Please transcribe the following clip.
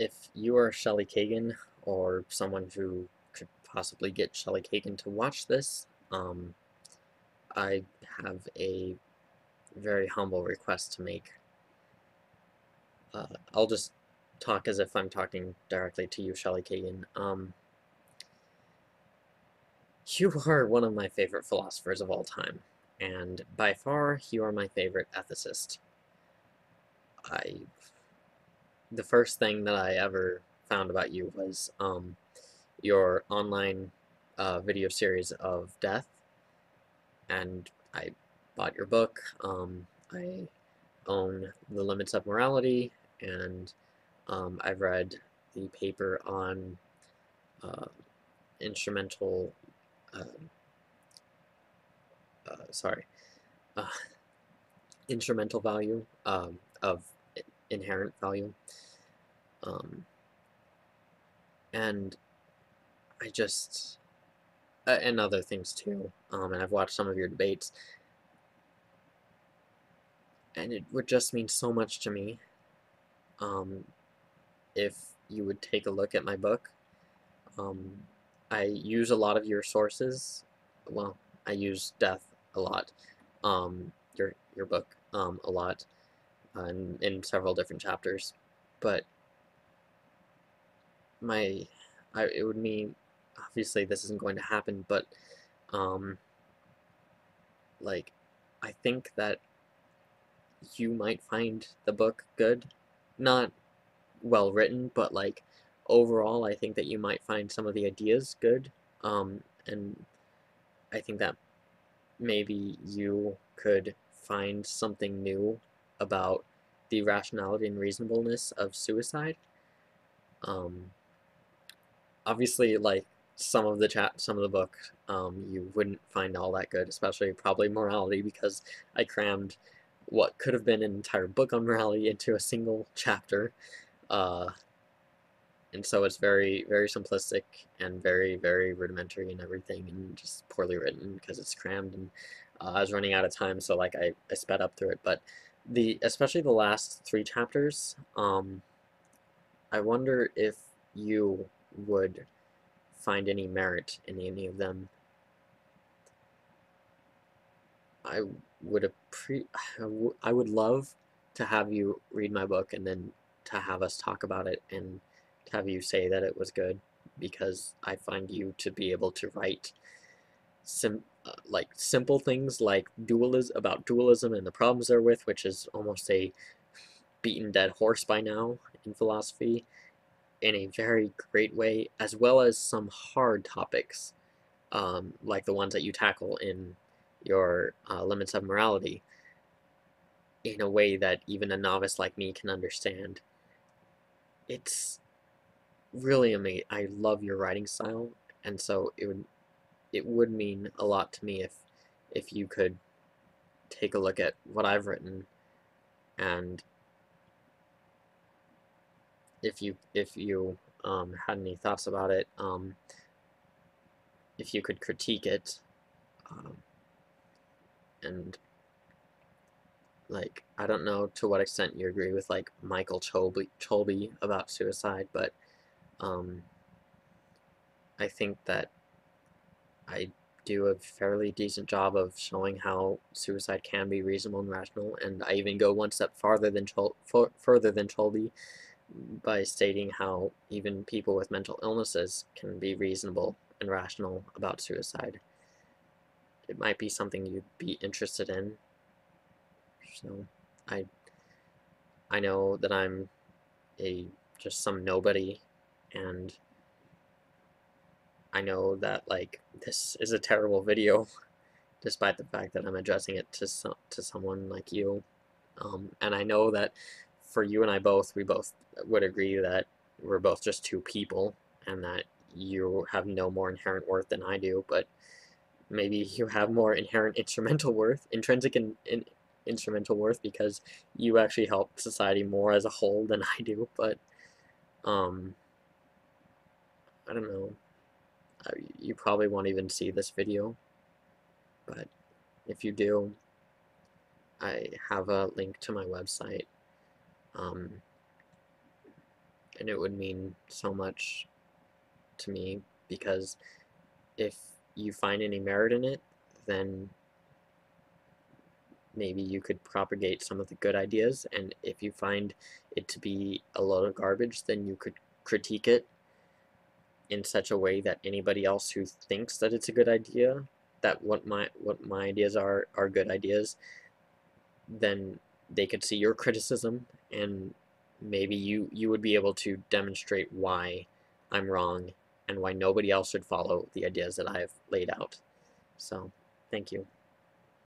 If you are Shelly Kagan, or someone who could possibly get Shelly Kagan to watch this, I have a very humble request to make. I'll just talk as if I'm talking directly to you, Shelly Kagan. You are one of my favorite philosophers of all time, and by far, you are my favorite ethicist. I the first thing that I ever found about you was your online video series of death, and I bought your book. I own The Limits of Morality, and I've read the paper on uh, instrumental, uh, sorry, uh, instrumental value of inherent value, um, and I just and other things too. And I've watched some of your debates, and it would just mean so much to me um, if you would take a look at my book. Um, I use a lot of your sources. Well, I use Death a lot, your book a lot, in several different chapters. But it would mean, obviously this isn't going to happen, but um, like, I think that you might find the book good, not well written, but like overall, I think that you might find some of the ideas good. And I think that maybe you could find something new about the rationality and reasonableness of suicide. Um, Obviously, like some of the book, you wouldn't find all that good, especially probably morality, because I crammed what could have been an entire book on morality into a single chapter. Uh, and so it's very, very simplistic and very, very rudimentary and everything, and just poorly written because it's crammed. And I was running out of time, so like I sped up through it. But especially the last three chapters, I wonder if you would find any merit in any of them. I I would love to have you read my book and then to have us talk about it and to have you say that it was good, because I find you to be able to write like simple things like dualism and the problems therewith, which is almost a beaten dead horse by now in philosophy, in a very great way, as well as some hard topics, like the ones that you tackle in your Limits of Morality, in a way that even a novice like me can understand. It's really amazing. I love your writing style, and so it would mean a lot to me if you could take a look at what I've written, and if you had any thoughts about it, if you could critique it, um, and like, I don't know to what extent you agree with like Michael Cholbi about suicide, but um, I think that I do a fairly decent job of showing how suicide can be reasonable and rational, and I even go one step further than Cholby by stating how even people with mental illnesses can be reasonable and rational about suicide. It might be something you'd be interested in. So I I know that I'm a just some nobody, and I know that like this is a terrible video, despite the fact that I'm addressing it to someone like you. And I know that for you and I both, we both would agree that we're both just two people, and that you have no more inherent worth than I do. But maybe you have more inherent instrumental worth, intrinsic and instrumental worth, because you actually help society more as a whole than I do. But um, I don't know. You probably won't even see this video, but if you do, I have a link to my website, um, and it would mean so much to me, because if you find any merit in it, then maybe you could propagate some of the good ideas, and if you find it to be a load of garbage, then you could critique it in such a way that anybody else who thinks that it's a good idea, that what my ideas are good ideas, then they could see your criticism, and maybe you would be able to demonstrate why I'm wrong and why nobody else should follow the ideas that I've laid out. So, thank you.